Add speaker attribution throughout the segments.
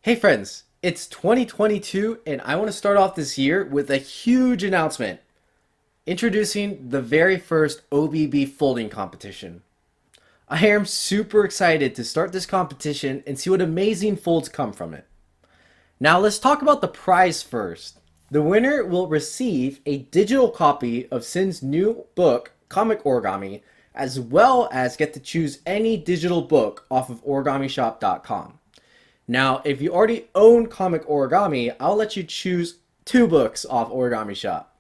Speaker 1: Hey friends, it's 2022 and I want to start off this year with a huge announcement. Introducing the very first OBB folding competition. I am super excited to start this competition and see what amazing folds come from it. Now let's talk about the prize first. The winner will receive a digital copy of Sin's new book, Comic Origami, as well as get to choose any digital book off of OrigamiShop.com. Now, if you already own Comic Origami, I'll let you choose two books off Origami Shop.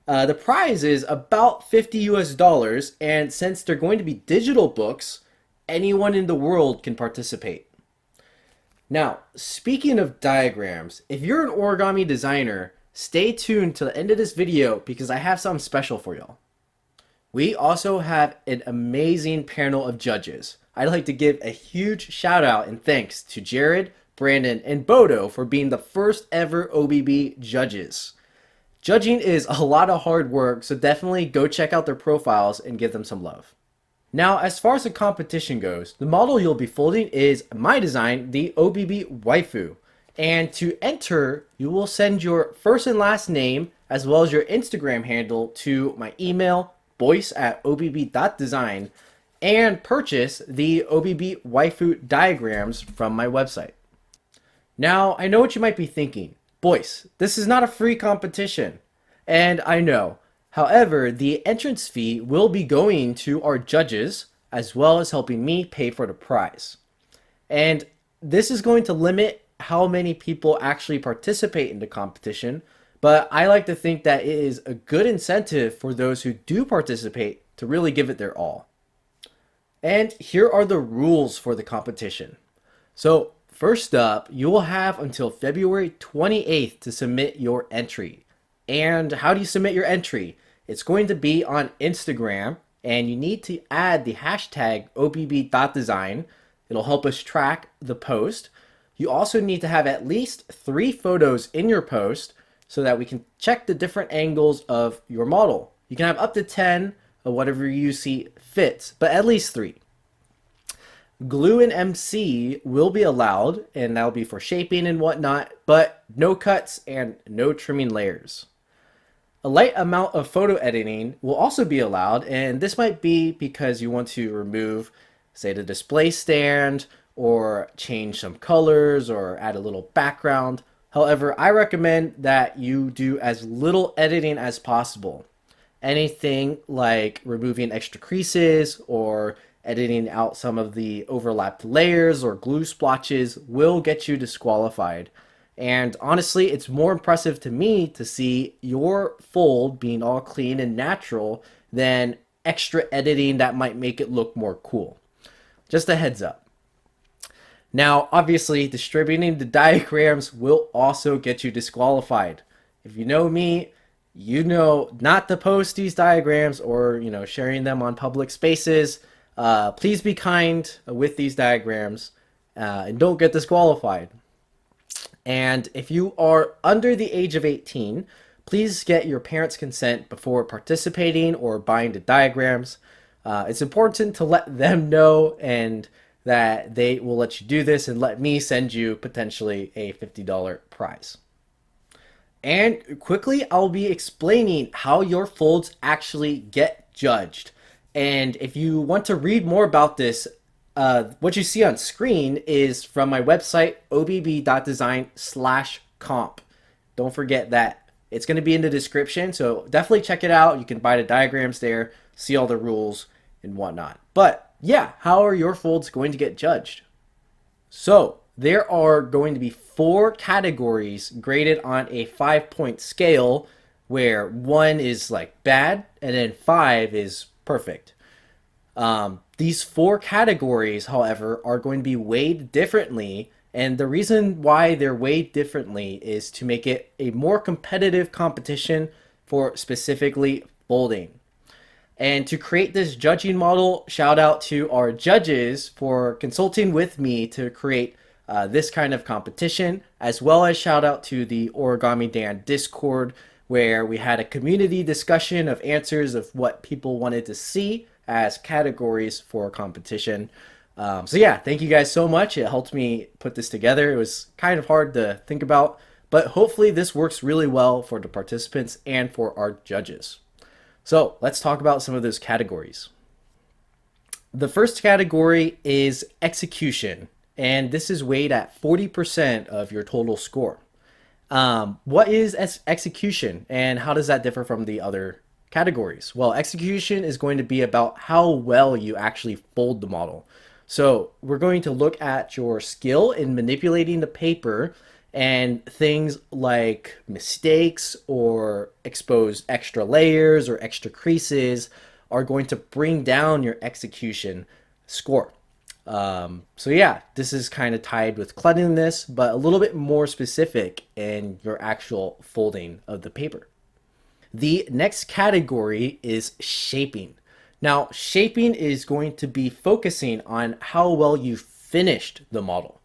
Speaker 1: The prize is about 50 US dollars, and since they're going to be digital books, anyone in the world can participate. Now, speaking of diagrams, if you're an origami designer, stay tuned to the end of this video because I have something special for y'all. We also have an amazing panel of judges. I'd like to give a huge shout out and thanks to Jared, Brandon, and Bodo for being the first ever OBB judges. Judging is a lot of hard work, so definitely go check out their profiles and give them some love. Now, as far as the competition goes, the model you'll be folding is my design, the OBB Waifu. And to enter, you will send your first and last name as well as your Instagram handle to my email, boyce@obb.design, and purchase the OBB Waifu diagrams from my website. Now, I know what you might be thinking. Boyce, this is not a free competition. And I know. However, the entrance fee will be going to our judges as well as helping me pay for the prize. And this is going to limit how many people actually participate in the competition, but I like to think that it is a good incentive for those who do participate to really give it their all. And here are the rules for the competition. So first up, you will have until February 28th to submit your entry. And how do you submit your entry? It's going to be on Instagram, and you need to add the hashtag OBB.design. It'll help us track the post. You also need to have at least 3 photos in your post so that we can check the different angles of your model. You can have up to 10 of whatever you see fits, but at least 3. Glue and MC will be allowed, and that'll be for shaping and whatnot, but no cuts and no trimming layers. A light amount of photo editing will also be allowed, and this might be because you want to remove, say, the display stand, or change some colors, or add a little background. However, I recommend that you do as little editing as possible. Anything like removing extra creases or editing out some of the overlapped layers or glue splotches will get you disqualified. And honestly, it's more impressive to me to see your fold being all clean and natural than extra editing that might make it look more cool. Just a heads up. Now, obviously, distributing the diagrams will also get you disqualified. If you know me, you know not to post these diagrams or, sharing them on public spaces. Please be kind with these diagrams and don't get disqualified. And if you are under the age of 18, please get your parents' consent before participating or buying the diagrams. It's important to let them know and that they will let you do this and let me send you potentially a $50 prize. And quickly, I'll be explaining how your folds actually get judged. And if you want to read more about this, what you see on screen is from my website, obb.design/comp. Don't forget that. It's going to be in the description, so definitely check it out. You can buy the diagrams there, see all the rules and whatnot. But yeah, how are your folds going to get judged? So there are going to be 4 categories graded on a 5-point scale, where 1 is like bad and then 5 is perfect. These 4 categories, however, are going to be weighed differently, and the reason why they're weighed differently is to make it a more competitive competition for specifically folding. And to create this judging model, shout out to our judges for consulting with me to create this kind of competition, as well as shout out to the Origami Dan Discord, where we had a community discussion of answers of what people wanted to see as categories for competition. So yeah, thank you guys so much. It helped me put this together. It was kind of hard to think about, but hopefully this works really well for the participants and for our judges. So let's talk about some of those categories. The first category is execution, and this is weighed at 40% of your total score. What is execution, and how does that differ from the other categories? Well, execution is going to be about how well you actually fold the model. So we're going to look at your skill in manipulating the paper, and things like mistakes or exposed extra layers or extra creases are going to bring down your execution score. So yeah, this is kind of tied with cleanliness, but a little bit more specific in your actual folding of the paper. The next category is shaping. Now, shaping is going to be focusing on how well you finished the model.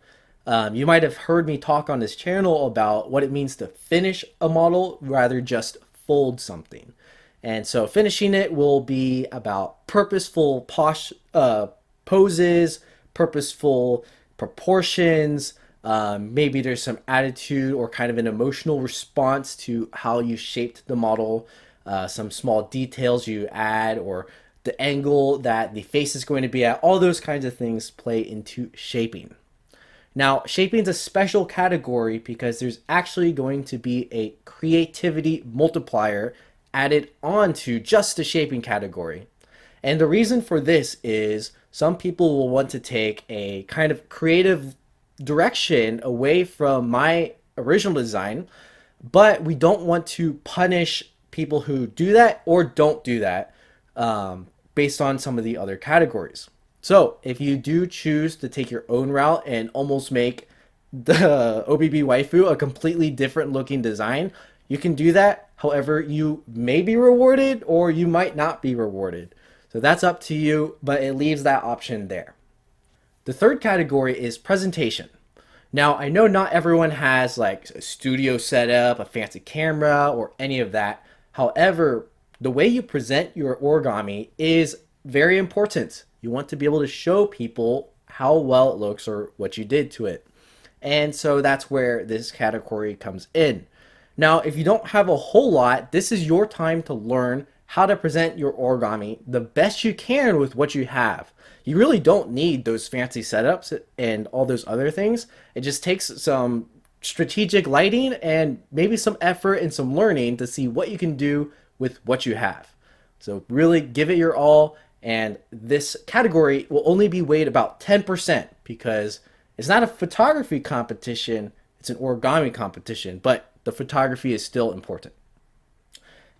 Speaker 1: You might have heard me talk on this channel about what it means to finish a model rather just fold something. And so finishing it will be about purposeful poses, purposeful proportions. Maybe there's some attitude or kind of an emotional response to how you shaped the model. Some small details you add, or the angle that the face is going to be at. All those kinds of things play into shaping. Now, shaping is a special category because there's actually going to be a creativity multiplier added onto just the shaping category. And the reason for this is some people will want to take a kind of creative direction away from my original design, but we don't want to punish people who do that or don't do that based on some of the other categories. So if you do choose to take your own route and almost make the OBB Waifu a completely different looking design, you can do that. However, you may be rewarded or you might not be rewarded. So that's up to you, but it leaves that option there. The third category is presentation. Now, I know not everyone has like a studio setup, a fancy camera, or any of that. However, the way you present your origami is very important. You want to be able to show people how well it looks or what you did to it. And so that's where this category comes in. Now, if you don't have a whole lot, this is your time to learn how to present your origami the best you can with what you have. You really don't need those fancy setups and all those other things. It just takes some strategic lighting and maybe some effort and some learning to see what you can do with what you have. So really give it your all, and this category will only be weighed about 10% because it's not a photography competition, it's an origami competition, but the photography is still important.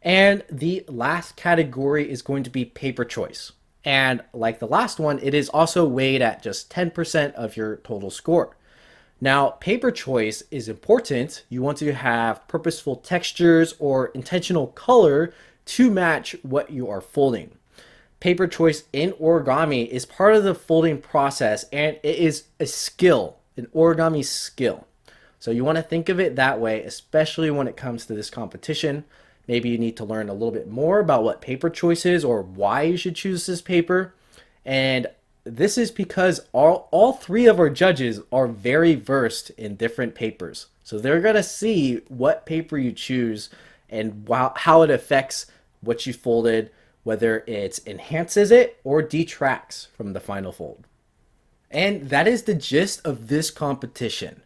Speaker 1: And the last category is going to be paper choice. And like the last one, it is also weighed at just 10% of your total score. Now, paper choice is important. You want to have purposeful textures or intentional color to match what you are folding. Paper choice in origami is part of the folding process, and it is a skill, an origami skill. So you want to think of it that way, especially when it comes to this competition. Maybe you need to learn a little bit more about what paper choice is or why you should choose this paper. And this is because all three of our judges are very versed in different papers. So they're going to see what paper you choose and how it affects what you folded, whether it enhances it or detracts from the final fold. And that is the gist of this competition.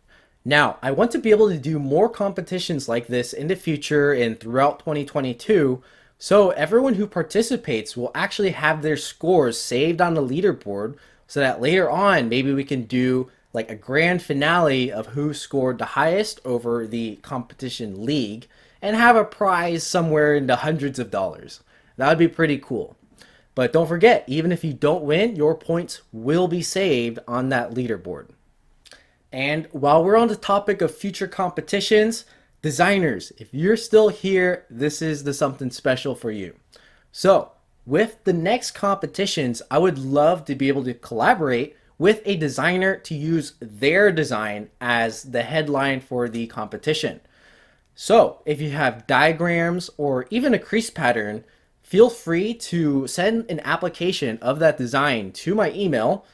Speaker 1: Now, I want to be able to do more competitions like this in the future and throughout 2022, so everyone who participates will actually have their scores saved on the leaderboard so that later on, maybe we can do like a grand finale of who scored the highest over the competition league and have a prize somewhere in the hundreds of dollars. That would be pretty cool. But don't forget, even if you don't win, your points will be saved on that leaderboard. And while we're on the topic of future competitions, designers, if you're still here, this is the something special for you. So with the next competitions, I would love to be able to collaborate with a designer to use their design as the headline for the competition. So if you have diagrams or even a crease pattern, feel free to send an application of that design to my email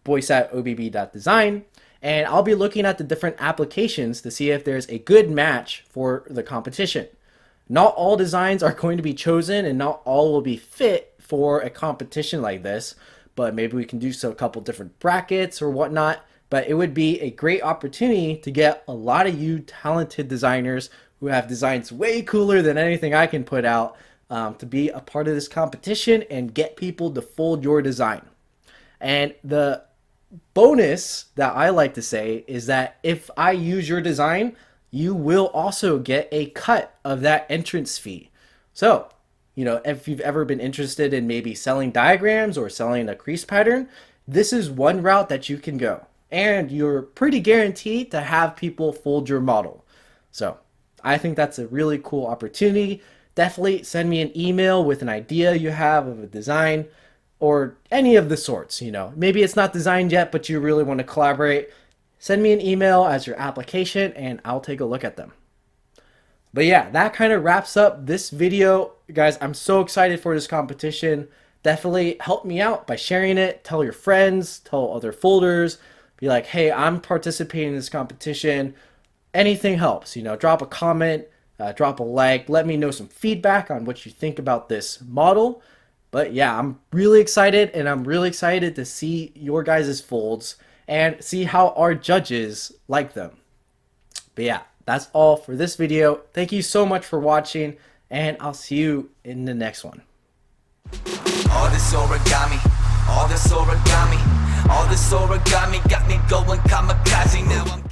Speaker 1: boyce@obb.design, and I'll be looking at the different applications to see if there's a good match for the competition. Not all designs are going to be chosen and not all will be fit for a competition like this, but maybe we can do so a couple different brackets or whatnot. But it would be a great opportunity to get a lot of you talented designers who have designs way cooler than anything I can put out to be a part of this competition and get people to fold your design. And the bonus that I like to say is that if I use your design, you will also get a cut of that entrance fee. So, if you've ever been interested in maybe selling diagrams or selling a crease pattern, this is one route that you can go. And you're pretty guaranteed to have people fold your model. So I think that's a really cool opportunity. Definitely send me an email with an idea you have of a design or any of the sorts. Maybe it's not designed yet, but you really want to collaborate. Send me an email as your application and I'll take a look at them. But yeah, that kind of wraps up this video. Guys, I'm so excited for this competition. Definitely help me out by sharing it. Tell your friends, tell other folders. Be like, hey, I'm participating in this competition. Anything helps. Drop a comment, drop a like. Let me know some feedback on what you think about this model. But yeah, I'm really excited, and I'm really excited to see your guys' folds and see how our judges like them. But yeah, that's all for this video. Thank you so much for watching, and I'll see you in the next one.
Speaker 2: All this origami, all this origami, all this origami got me going kamikaze now.